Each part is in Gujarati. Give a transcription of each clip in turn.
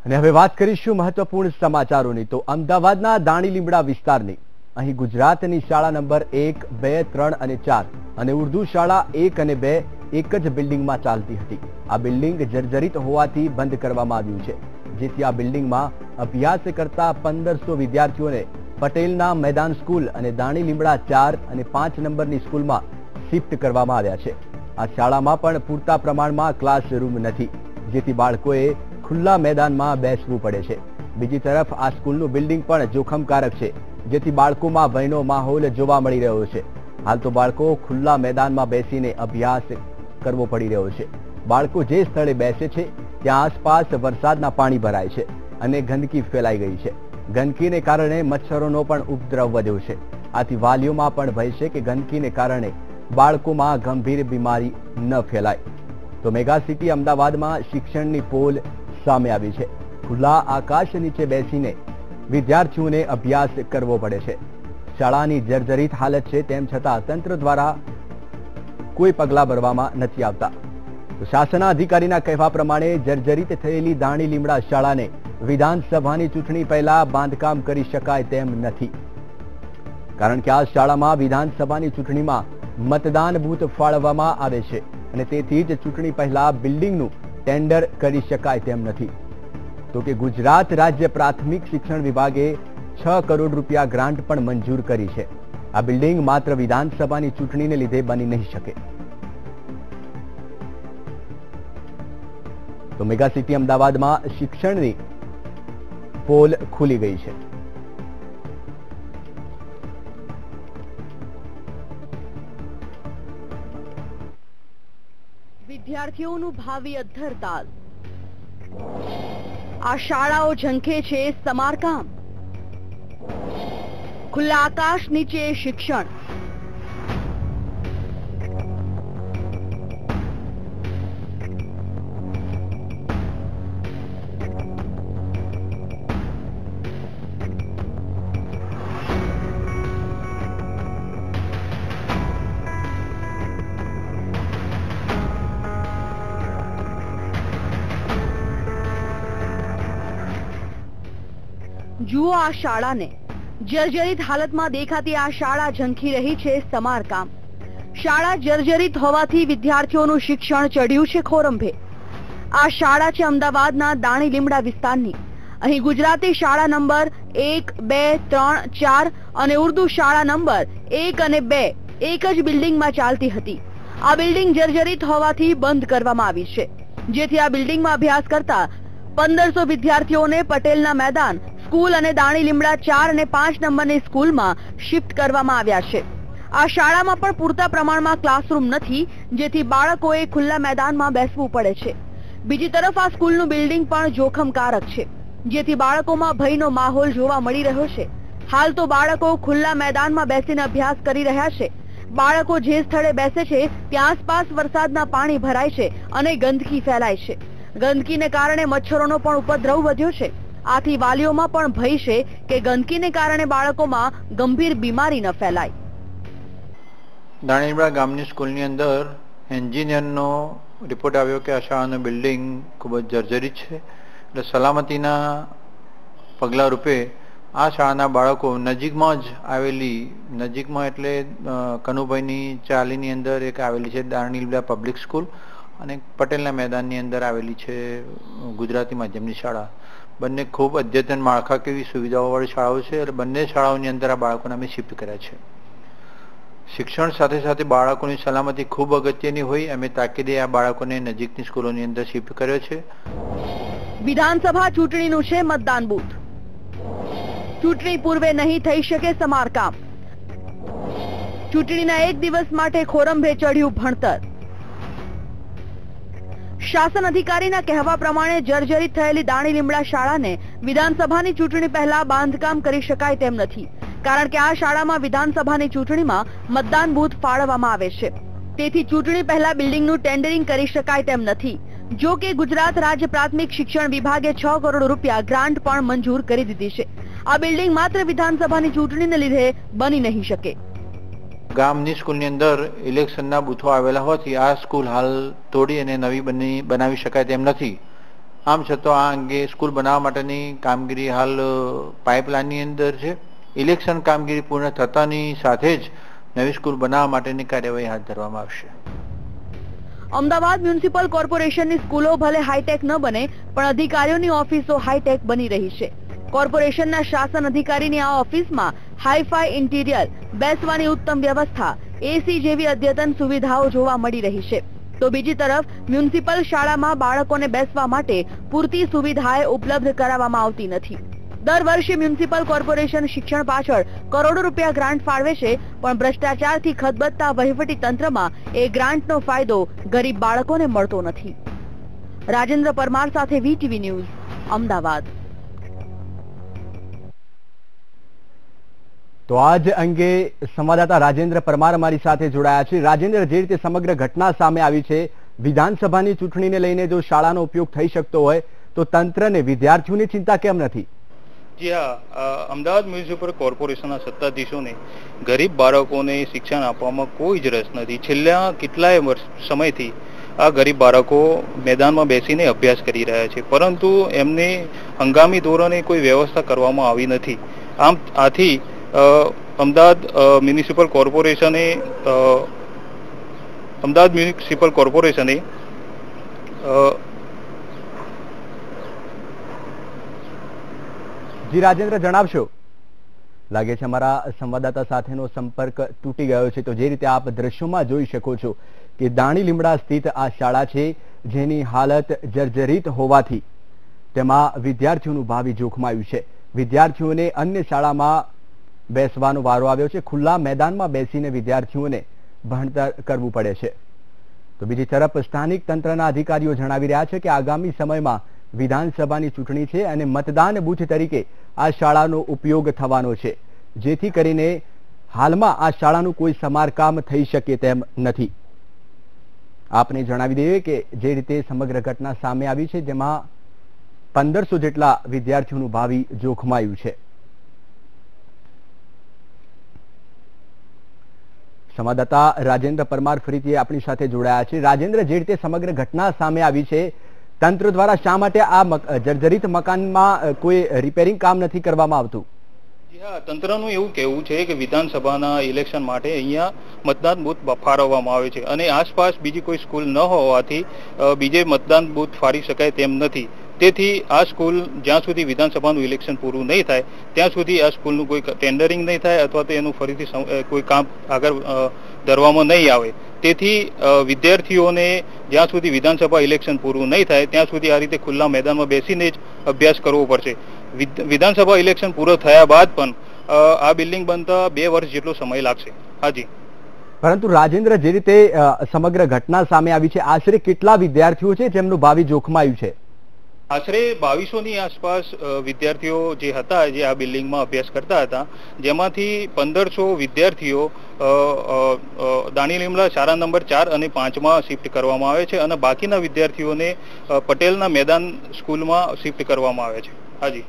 અને હવે વાત કરીશું મહત્વપૂર્ણ સમાચારોની. તો અમદાવાદના દાણી લીમડા વિસ્તારની અહીં ગુજરાતની શાળા નંબર 1, 2, 3 અને 4 અને ઉર્દુ શાળા 1 અને 2 એક જ બિલ્ડિંગમાં ચાલતી હતી. આ બિલ્ડિંગ જર્જરિત હોવાથી બંધ કરવામાં આવ્યું છે, જેથી આ બિલ્ડિંગમાં અભ્યાસ કરતા 1500 વિદ્યાર્થીઓને પટેલના મેદાન સ્કૂલ અને દાણી લીમડા 4 અને 5 નંબરની સ્કૂલમાં શિફ્ટ કરવામાં આવ્યા છે. આ શાળામાં પણ પૂરતા પ્રમાણમાં ક્લાસરૂમ નથી, જેથી બાળકોએ ખુલ્લા મેદાનમાં બેસવું પડે છે. બીજી તરફ આ સ્કૂલનું બિલ્ડિંગ પણ જોખમકારક છે, જેથી બાળકોમાં ભયનો માહોલ જોવા મળી રહ્યો છે. હાલ તો બાળકો ખુલ્લા મેદાનમાં બેસીને અભ્યાસ કરવો પડી રહ્યો છે. બાળકો જે સ્થળે બેસે છે ત્યાં આસપાસ વરસાદના પાણી ભરાય છે અને ગંદકી ફેલાઈ ગઈ છે. ગંદકીને કારણે મચ્છરોનો પણ ઉપદ્રવ વધ્યો છે. આથી વાલીઓમાં પણ ભય છે કે ગંદકીને કારણે બાળકોમાં ગંભીર બીમારી ન ફેલાય. તો મેગા સિટી અમદાવાદમાં શિક્ષણની પોલ સામે આવી છે. ખુલ્લા આકાશ નીચે બેસીને વિદ્યાર્થીઓને અભ્યાસ કરવો પડે છે. શાળાની જર્જરિત હાલત છે, તેમ છતાં તંત્ર દ્વારા કોઈ પગલાં ભરવામાં નથી આવતા. તો શાસના અધિકારીના કહેવા પ્રમાણે જર્જરિત થયેલી દાણી લીમડા શાળાને વિધાનસભાની ચૂંટણી પહેલા બાંધકામ કરી શકાય તેમ નથી, કારણ કે આ શાળામાં વિધાનસભાની ચૂંટણીમાં મતદાન બૂથ ફાળવવામાં આવે છે અને તેથી જ ચૂંટણી પહેલા બિલ્ડિંગનું ટેન્ડર કરી શકાય તેમ નથી. તો કે ગુજરાત રાજ્ય પ્રાથમિક શિક્ષણ વિભાગે 6 કરોડ રૂપિયા ગ્રાન્ટ પણ મંજૂર કરી છે. આ બિલ્ડિંગ માત્ર વિધાનસભાની ચૂંટણીને લીધે બની નહીં શકે. તો મેગા સિટી અમદાવાદમાં શિક્ષણની પોલ ખુલી ગઈ છે. વિદ્યાર્થીઓનું ભાવિ અધ્ધરતાલ. આ શાળાઓ ઝંખે છે સમારકામ. ખુલ્લા આકાશ નીચે શિક્ષણ. જુઓ આ શાળાને. જર્જરિત હાલતમાં દેખાતી આ શાળા ઝંખી રહી છે સમારકામ. શાળા જર્જરિત હોવાથી વિદ્યાર્થીઓનું શિક્ષણ ચડ્યું છે ખોરંભે. આ શાળા છે અમદાવાદના દાણી લીમડા વિસ્તારની. અહીં ગુજરાતી શાળા નંબર 1, 2, 3, 4 અને ઉર્દુ શાળા નંબર 1 અને 2 એક જ બિલ્ડિંગમાં ચાલતી હતી. આ બિલ્ડિંગ જર્જરિત હોવાથી બંધ કરવામાં આવી છે, જેથી આ બિલ્ડિંગમાં અભ્યાસ કરતા 1500 વિદ્યાર્થીઓને પટેલના મેદાન સ્કૂલ અને દાણી લીમડા 4 અને 5 નંબરની સ્કૂલમાં શિફ્ટ કરવામાં આવ્યા છે. આ શાળામાં પણ પૂરતા પ્રમાણમાં ક્લાસરૂમ નથી, જેથી બાળકોએ ખુલ્લા મેદાનમાં બેસવું પડે છે. બીજી તરફ આ સ્કૂલનું બિલ્ડિંગ પણ જોખમકારક છે, જેથી બાળકોમાં ભયનો માહોલ જોવા મળી રહ્યો છે. હાલ તો બાળકો ખુલ્લા મેદાનમાં બેસીને અભ્યાસ કરી રહ્યા છે. બાળકો જે સ્થળે બેસે છે ત્યાં આસપાસ વરસાદના પાણી ભરાય છે અને ગંદકી ફેલાય છે. ગંદકીને કારણે મચ્છરોનો પણ ઉપદ્રવ વધ્યો છે. આથી વાલીઓમાં પણ ભય છે કે ગંદકીને કારણે બાળકોમાં ગંભીર બીમારી ન ફેલાય. દાણીલીમડા ગામની સ્કૂલની અંદર એન્જિનિયરનો રિપોર્ટ આવ્યો કે આ શાળાનું બિલ્ડિંગ ખૂબ જ જર્જરિત છે. એટલે સલામતીના પગલાં રૂપે આ શાળાના બાળકો નજીકમાં એટલે કનુભાઈની ચાલીની અંદર એક આવેલી છે દાણીલીમડા પબ્લિક સ્કૂલ અને પટેલના મેદાનની અંદર આવેલી છે ગુજરાતી માધ્યમની શાળા. બંને ખૂબ અદ્યતન માળખાકીય સુવિધાઓવાળી શાળાઓ છે અને બંને શાળાઓની અંદર આ બાળકોને અમે શિફ્ટ કર્યા છે. શિક્ષણ સાથે સાથે બાળકોની સલામતી ખૂબ અગત્યની હોય અમે તાકીદે આ બાળકોને નજીકની સ્કૂલોની અંદર શિફ્ટ કર્યો છે. વિધાનસભા ચૂંટણીનું છે મતદાન બૂથ. ચૂંટણી પૂર્વે નહીં થઈ શકે સમારકામ. ચૂંટણીના એક દિવસ માટે ખોરંભે ચડ્યું ભણતર. શાસન અધિકારીના કહેવા પ્રમાણે જર્જરિત થયેલી દાણી લીમડા શાળાને વિધાનસભાની ચૂંટણી પહેલા બાંધકામ કરી શકાય તેમ નથી, કારણ કે આ શાળામાં વિધાનસભાની ચૂંટણીમાં મતદાન બૂથ ફાળવવામાં આવે છે. તેથી ચૂંટણી પહેલા બિલ્ડિંગનું ટેન્ડરિંગ કરી શકાય તેમ નથી. જો કે ગુજરાત રાજ્ય પ્રાથમિક શિક્ષણ વિભાગે 6 કરોડ રૂપિયા ગ્રાન્ટ પણ મંજૂર કરી દીધી છે. આ બિલ્ડિંગ માત્ર વિધાનસભાની ચૂંટણીને લીધે બની નહીં શકે. ગામની સ્કૂલની અંદર ઇલેક્શનના બૂથો આવેલા હોવાથી આ સ્કૂલ હાલ તોડી અને નવી બનાવી શકાય તેમ નથી. આમ છતાં આ અંગે સ્કૂલ બનાવવા માટેની કામગીરી હાલ પાઇપલાઇનની અંદર છે. ઇલેક્શન કામગીરી પૂર્ણ થતાની સાથે જ નવી સ્કૂલ બનાવવા માટેની કાર્યવાહી હાથ ધરવામાં આવશે. અમદાવાદ મ્યુનિસિપલ કોર્પોરેશનની સ્કૂલો ભલે હાઈટેક ન બને પણ અધિકારીઓની ઓફિસો હાઈટેક બની રહી છે. કોર્પોરેશનના શાસન અધિકારીની આ ઓફિસમાં હાઈફાઈ ઇન્ટિરિયર, બેસવાની ઉત્તમ વ્યવસ્થા, એસી જેવી અદ્યતન સુવિધાઓ જોવા મળી રહી છે. તો બીજી તરફ મ્યુનિસિપલ શાળામાં બાળકોને બેસવા માટે પૂરતી સુવિધાએ ઉપલબ્ધ કરાવવામાં આવતી નથી. દર વર્ષે મ્યુનિસિપલ કોર્પોરેશન શિક્ષણ પાછળ કરોડો રૂપિયા ગ્રાન્ટ ફાળવે છે, પણ ભ્રષ્ટાચારથી ખદબદતા વહીવટી તંત્રમાં એ ગ્રાન્ટનો ફાયદો ગરીબ બાળકોને મળતો નથી. રાજેન્દ્ર પરમાર સાથે વીટીવી ન્યૂઝ, અમદાવાદ. તો આજ અંગે સંવાદદાતા રાજેન્દ્ર પરમાર અમારી સાથે જોડાયા છે. રાજેન્દ્ર, જે રીતે સમગ્ર ઘટના સામે આવી છે, વિધાનસભાની ચૂંટણીને લઈને જો શાળાનો ઉપયોગ થઈ શકતો હોય તો તંત્રને વિદ્યાર્થીઓની ચિંતા કેમ નથી? જી હા, અમદાવાદ મ્યુનિસિપલ કોર્પોરેશનના સત્તાધીશોને ગરીબ બાળકોને શિક્ષણ આપવામાં કોઈ જ રસ નથી. છેલ્લા કેટલાય સમયથી આ ગરીબ બાળકો મેદાનમાં બેસીને અભ્યાસ કરી રહ્યા છે, પરંતુ એમને હંગામી ધોરણે કોઈ વ્યવસ્થા કરવામાં આવી નથી. આથી અમદાવાદ મ્યુનિસિપલ કોર્પોરેશને જી રાજેન્દ્ર, જણાવશો. લાગે છે અમારા સંવાદદાતા સાથેનો સંપર્ક તૂટી ગયો છે. તો જે રીતે આપ દ્રશ્યોમાં જોઈ શકો છો કે દાણી લીમડા સ્થિત આ શાળા છે, જેની હાલત જર્જરિત હોવાથી તેમાં વિદ્યાર્થીઓનું ભાવિ જોખમાયું છે. વિદ્યાર્થીઓને અન્ય શાળામાં બેસવાનો વારો આવ્યો છે. ખુલ્લા મેદાનમાં બેસીને વિદ્યાર્થીઓને ભણતર કરવું પડે છે. તો બીજી તરફ સ્થાનિક તંત્રના અધિકારીઓ જણાવી રહ્યા છે કે આગામી સમયમાં વિધાનસભાની ચૂંટણી છે અને મતદાન બૂથ તરીકે આ શાળાનો ઉપયોગ થવાનો છે, જેથી કરીને હાલમાં આ શાળાનું કોઈ સમારકામ થઈ શકે તેમ નથી. આપને જણાવી દઈએ કે જે રીતે સમગ્ર ઘટના સામે આવી છે, જેમાં 1500 જેટલા વિદ્યાર્થીઓનું ભાવિ જોખમાયું છે. સંવાદદાતા રાજેન્દ્ર પરમાર ફરીથી આપણી સાથે જોડાયા છે. રાજેન્દ્ર, જે રીતે સમગ્ર ઘટના સામે આવી છે, તંત્ર દ્વારા શા માટે આ જર્જરિત મકાનમાં કોઈ રિપેરિંગ કામ નથી કરવામાં આવતું? જી હા, તંત્રનું એવું કહેવું છે કે વિધાનસભાના ઇલેક્શન માટે અહીંયા મતદાન બૂથ ફાળવવામાં આવે છે અને આસપાસ બીજી કોઈ સ્કૂલ ન હોવાથી બીજે મતદાન બૂથ ફાળી શકાય તેમ નથી. તેથી આ સ્કૂલ જ્યાં સુધી વિધાનસભાનું ઇલેક્શન પૂરું નહીં થાય ત્યાં સુધી આ સ્કૂલનું કોઈ ટેન્ડરિંગ નહીં થાય અથવા તો એનું ફરીથી કોઈ કામ આગળ ધરવામાં નહીં આવે. તેથી વિદ્યાર્થીઓને જ્યાં સુધી વિધાનસભા ઇલેક્શન પૂરું નહીં થાય ત્યાં સુધી આ રીતે ખુલ્લા મેદાનમાં બેસીને જ અભ્યાસ કરવો પડશે. વિધાનસભા ઇલેક્શન પૂરો થયા બાદ પણ આ બિલ્ડિંગ બનતા 2 વર્ષ જેટલો સમય લાગશે. હાજી. પરંતુ રાજેન્દ્ર, જે રીતે સમગ્ર ઘટના સામે આવી છે, આશરે કેટલા વિદ્યાર્થીઓ છે જેમનું ભાવિ જોખમાયું છે? આશરે 2200ની આસપાસ વિદ્યાર્થીઓ જે હતા, જે આ બિલ્ડિંગમાં અભ્યાસ કરતા હતા, જેમાંથી 1500 વિદ્યાર્થીઓ દાણી લીમડા શાળા નંબર 4 અને 5માં શિફ્ટ કરવામાં આવે છે અને બાકીના વિદ્યાર્થીઓને પટેલના મેદાન સ્કૂલમાં શિફ્ટ કરવામાં આવે છે. હાજી.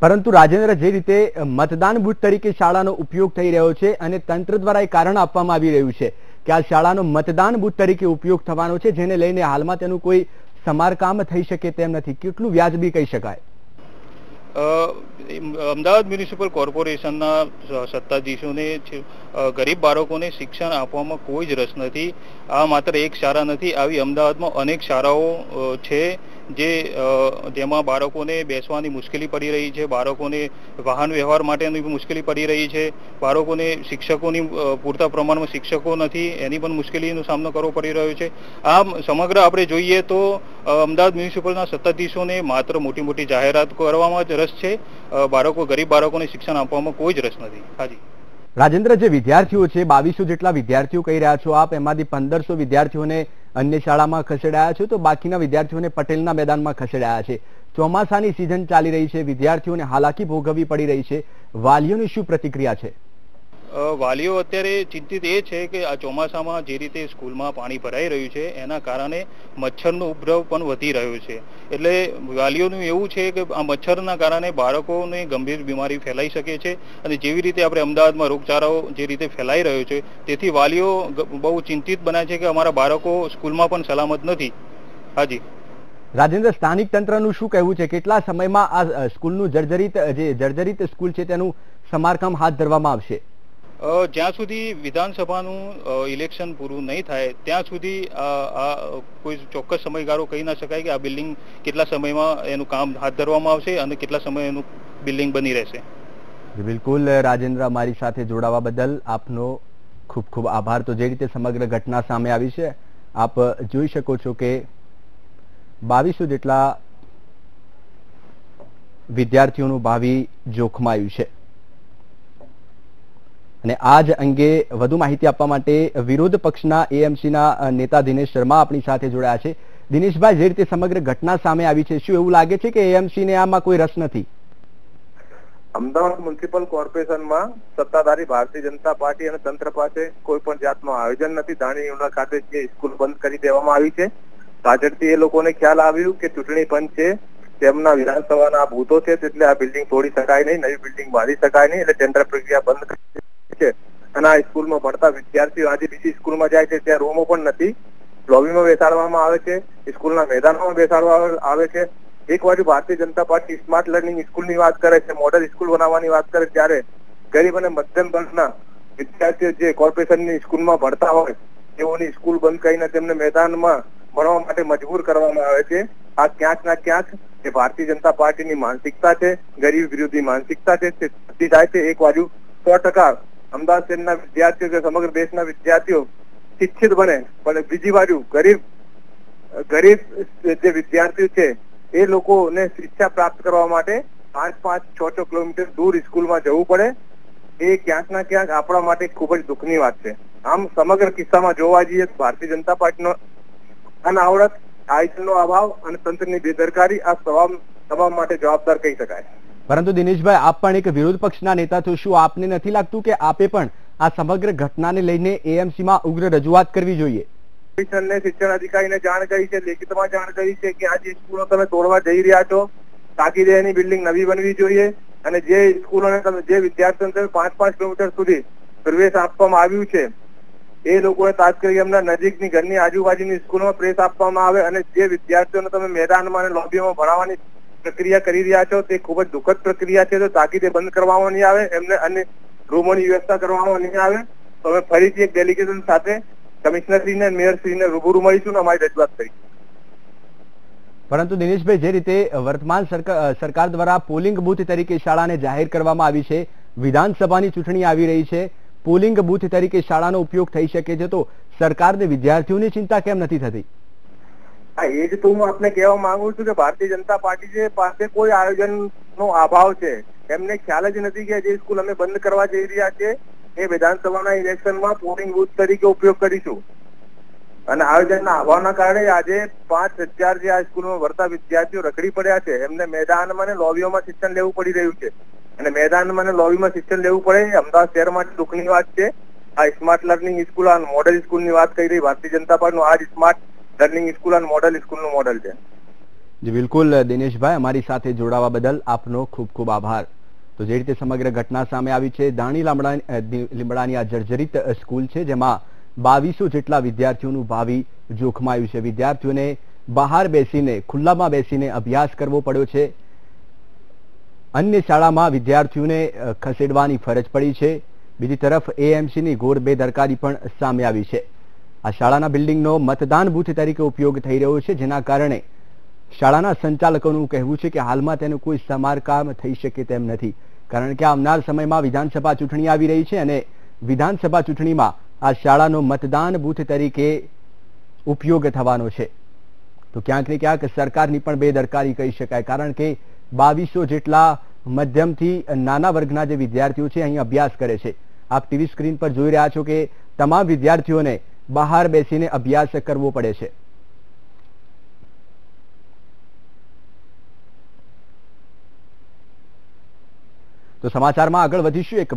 પરંતુ રાજેન્દ્ર, જે રીતે મતદાન બૂથ તરીકે શાળાનો ઉપયોગ થઈ રહ્યો છે અને તંત્ર દ્વારા એ કારણ આપવામાં આવી રહ્યું છે કે આ શાળાનો મતદાન બૂથ તરીકે ઉપયોગ થવાનો છે, જેને લઈને હાલમાં તેનું કોઈ સમારકામ થઈ શકે તેમ નથી, કેટલું વ્યાજબી કહી શકાય? અમદાવાદ મ્યુનિસિપલ કોર્પોરેશનના સત્તાધીશોને ગરીબ બાળકોને શિક્ષણ આપવામાં કોઈ જ રસ નથી. આ માત્ર એક શાળા નથી, આવી અમદાવાદમાં અનેક શાળાઓ છે જેમાં બાળકોને બેસવાની મુશ્કેલી પડી રહી છે, બાળકોને વાહન વ્યવહાર માટેની મુશ્કેલી પડી રહી છે, બાળકોને શિક્ષકોની પૂરતા પ્રમાણમાં શિક્ષકો નથી, એની પણ મુશ્કેલીનો સામનો કરવો પડી રહ્યો છે. આમ સમગ્ર આપણે જોઈએ તો અમદાવાદ મ્યુનિસિપલના સત્તાધીશોને માત્ર મોટી મોટી જાહેરાત કરવામાં જ રસ છે, ગરીબ બાળકોને શિક્ષણ આપવામાં કોઈ જ રસ નથી. હાજી. રાજેન્દ્ર, જે વિદ્યાર્થીઓ છે, 2200 જેટલા વિદ્યાર્થીઓ કહી રહ્યા છો આપ, એમાંથી 1500 વિદ્યાર્થીઓને અન્ય શાળામાં ખસેડાયા છે, તો બાકીના વિદ્યાર્થીઓને પટેલના મેદાનમાં ખસેડાયા છે. ચોમાસાની સિઝન ચાલી રહી છે, વિદ્યાર્થીઓને હાલાકી ભોગવવી પડી રહી છે, વાલીઓની શું પ્રતિક્રિયા છે? વાલીઓ અત્યારે ચિંતિત એ છે કે આ ચોમાસામાં જે રીતે સ્કૂલમાં પાણી ભરાઈ રહ્યું છે એના કારણે મચ્છરનો ઉપદ્રવ પણ વધી રહ્યો છે. એટલે વાલીઓનું એવું છે કે આ મચ્છરના કારણે બાળકોને ગંભીર બીમારી ફેલાઈ શકે છે અને જેવી રીતે આપણે અમદાવાદમાં રોગચાળો જે રીતે ફેલાઈ રહ્યો છે તેથી વાલીઓ બહુ ચિંતિત બન્યા છે કે અમારા બાળકો સ્કૂલમાં પણ સલામત નથી. હાજી. રાજેન્દ્ર, સ્થાનિક તંત્રનું શું કહેવું છે? કેટલા સમયમાં આ સ્કૂલનું જર્જરિત સ્કૂલ છે તેનું સમારકામ હાથ ધરવામાં આવશે? જ્યાં સુધી વિધાનસભાનું ઇલેક્શન પૂરું નહીં થાય ત્યાં સુધી આ કોઈ ચોક્કસ સમયગાળો કહી ના શકાય કે આ બિલ્ડિંગ કેટલા સમયમાં એનું કામ હાથ ધરવામાં આવશે અને કેટલા સમય એનું બિલ્ડિંગ બની રહેશે. બિલકુલ રાજેન્દ્ર, અમારી સાથે જોડાવા બદલ આપનો ખૂબ ખૂબ આભાર. તો જે રીતે સમગ્ર ઘટના સામે આવી છે, આપ જોઈ શકો છો કે 2200 જેટલા વિદ્યાર્થીઓનું ભાવિ જોખમાયું છે. અને આ જ અંગે વધુ માહિતી આપવા માટે વિરોધ પક્ષના એએમસીના નેતા દિનેશ શર્મા આપણી સાથે જોડાયા છે. દિનેશભાઈ, જે રીતે સમગ્ર ઘટના સામે આવી છે, શું એવું લાગે છે કે એએમસીને આમાં કોઈ રસ નથી? અમદાવાદ મ્યુનિસિપલ કોર્પોરેશનમાં સત્તાધારી ભારતીય જનતા પાર્ટી અને તંત્ર પાસે કોઈ પણ જાતનું આયોજન નથી. ધાણી ખાતે જે સ્કૂલ બંધ કરી દેવામાં આવી છે, પાછળથી એ લોકોને ખ્યાલ આવ્યું કે ચૂંટણી પંચ છે, તેમના વિધાનસભાના ભૂતો છે, એટલે આ બિલ્ડિંગ તોડી શકાય નહીં, નવી બિલ્ડિંગ બાંધી શકાય નહીં, એટલે ટેન્ડર પ્રક્રિયા બંધ કરી છે. અને આ સ્કૂલમાં ભણતા વિદ્યાર્થીઓ આજે બીજી સ્કૂલમાં જાય છે, ત્યાં રૂમો પણ નથી, લોબીમાં બેસાડવામાં આવે છે, સ્કૂલના મેદાનમાં બેસાડવામાં આવે છે. એક બાજુ Bharatiya Janata party smart learning સ્કૂલની વાત કરે છે, મોડલ સ્કૂલ બનાવવાની વાત કરે, ત્યારે ગરીબ અને મધ્યમ વર્ગના વિદ્યાર્થીઓ જે કોર્પોરેશનની સ્કૂલમાં ભણતા હોય તેઓની સ્કૂલ બંધ કરીને તેમને મેદાનમાં ભણવા માટે મજબૂર કરવામાં આવે છે. આ ક્યાંક ના ક્યાંક એ ભારતીય જનતા પાર્ટીની માનસિકતા છે, ગરીબ વિરોધી માનસિકતા છે, તે થતી જાય છે. એક બાજુ 100% અમદાવાદ શહેરના વિદ્યાર્થીઓ કે સમગ્ર દેશના વિદ્યાર્થીઓ શિક્ષિત બને, પણ બીજી બાજુ ગરીબ જે વિદ્યાર્થીઓ છે એ લોકોને શિક્ષા પ્રાપ્ત કરવા માટે 5-6 કિલોમીટર દૂર સ્કૂલમાં જવું પડે. એ ક્યાંક ના ક્યાંક આપણા માટે ખૂબ જ દુઃખની વાત છે. આમ સમગ્ર કિસ્સામાં જોવા જઈએ તો ભારતીય જનતા પાર્ટીનો અનાવડત, આયોજનનો અભાવ અને તંત્રની બેદરકારી આ તમામ માટે જવાબદાર કહી શકાય. પરંતુ દિનેશભાઈ, આપ પણ એક વિરોધ પક્ષના નેતા છો, શું આપને નથી લાગતું કે આપે પણ આ સમગ્ર ઘટનાને લઈને એએમસીમાં ઉગ્ર રજૂઆત કરવી જોઈએ? શિક્ષણ અધિકારીને જાણ કરી છે, લેખિતમાં જાણ કરી છે કે આ જે સ્કૂલો તમે તોડવા જઈ રહ્યા છો, તાકીદે એની બિલ્ડિંગ નવી બનવી જોઈએ. અને જે સ્કૂલોને તમે જે વિદ્યાર્થીઓને 5-5 કિલોમીટર સુધી પ્રવેશ આપવામાં આવ્યું છે, એ લોકોને તાત્કાલિક એમના નજીકની ઘરની આજુબાજુની સ્કૂલોમાં પ્રવેશ આપવામાં આવે. અને જે વિદ્યાર્થીઓને તમે મેદાનમાં અને લોબીમાં ભણાવવાની પ્રક્રિયા કરી રહ્યા છો, તે ખૂબ જ દુઃખદ પ્રક્રિયા છે. તો તાકીદે બંધ કરવામાં નહીં આવે, એમને અન્ય રૂમોની વ્યવસ્થા કરવામાં નહીં આવે, તો અમે ફરીથી એક ડેલિગેશન સાથે કમિશનરશ્રીને મેયરશ્રીને રૂબરૂ મળીશું અને અમારી રજૂઆત કરી. પરંતુ દિનેશભાઈ, જે રીતે વર્તમાન સરકાર દ્વારા પોલિંગ બૂથ તરીકે શાળાને જાહેર કરવામાં આવી છે, વિધાનસભાની ચૂંટણી આવી રહી છે, પોલિંગ બૂથ તરીકે શાળાનો ઉપયોગ થઈ શકે છે, તો સરકારને વિદ્યાર્થીઓની ચિંતા કેમ નથી થતી? એ જ તો હું આપને કહેવા માંગુ છું કે ભારતીય જનતા પાર્ટી પાસે કોઈ આયોજનનો અભાવ છે. એમને ખ્યાલ જ નથી કે જે સ્કૂલ અમે બંધ કરવા જઈ રહ્યા છે એ વિધાનસભાના ઇલેક્શનમાં પોલિંગ બૂથ તરીકે ઉપયોગ કરીશું. અને આયોજનના અભાવના કારણે આજે 5000 જે આ સ્કૂલમાં ભણતા વિદ્યાર્થીઓ રખડી પડ્યા છે. એમને મેદાનમાં અને લોબીઓમાં શિક્ષણ લેવું પડી રહ્યું છે. અને મેદાનમાં અને લોબીમાં શિક્ષણ લેવું પડે એ અમદાવાદ શહેર માટે દુઃખની વાત છે. આ સ્માર્ટ લર્નિંગ સ્કૂલ અને મોડેલ સ્કૂલની વાત કરી રહી ભારતીય જનતા પાર્ટીનું આ સ્માર્ટ લર્નિંગ સ્કૂલ અને મોડેલ સ્કૂલનું મોડેલ છે. જી બિલકુલ દિનેશભાઈ, અમારી સાથે જોડાવા બદલ આપનો ખૂબ ખૂબ આભાર. તો જે રીતે સમગ્ર ઘટના સામે આવી છે, દાણી લીમડાની આ જર્જરિત સ્કૂલ છે, જેમાં 2200 જેટલા વિદ્યાર્થીઓનું ભાવિ જોખમાયું છે. વિદ્યાર્થીઓને બહાર બેસીને, ખુલ્લામાં બેસીને અભ્યાસ કરવો પડ્યો છે. અન્ય શાળામાં વિદ્યાર્થીઓને ખસેડવાની ફરજ પડી છે. બીજી તરફ એએમસીની ઘોર બેદરકારી પણ સામે આવી છે. આ શાળાના બિલ્ડિંગનો મતદાન બૂથ તરીકે ઉપયોગ થઈ રહ્યો છે, જેના કારણે શાળાના સંચાલકોનું કહેવું છે કે હાલમાં તેનું કોઈ સમારકામ થઈ શકે તેમ નથી. કારણ કે આવનાર સમયમાં વિધાનસભા ચૂંટણી આવી રહી છે અને વિધાનસભા ચૂંટણીમાં આ શાળાનો મતદાન બૂથ તરીકે ઉપયોગ થવાનો છે. તો ક્યાંક ને ક્યાંક સરકારની પણ બેદરકારી કહી શકાય, કારણ કે 2200 જેટલા મધ્યમથી નાના વર્ગના જે વિદ્યાર્થીઓ છે અહીં અભ્યાસ કરે છે. આપ ટીવી સ્ક્રીન પર જોઈ રહ્યા છો કે તમામ વિદ્યાર્થીઓને બહાર બેસીને અભ્યાસ કરવો પડે છે. તો સમાચારમાં આગળ વધીશું એક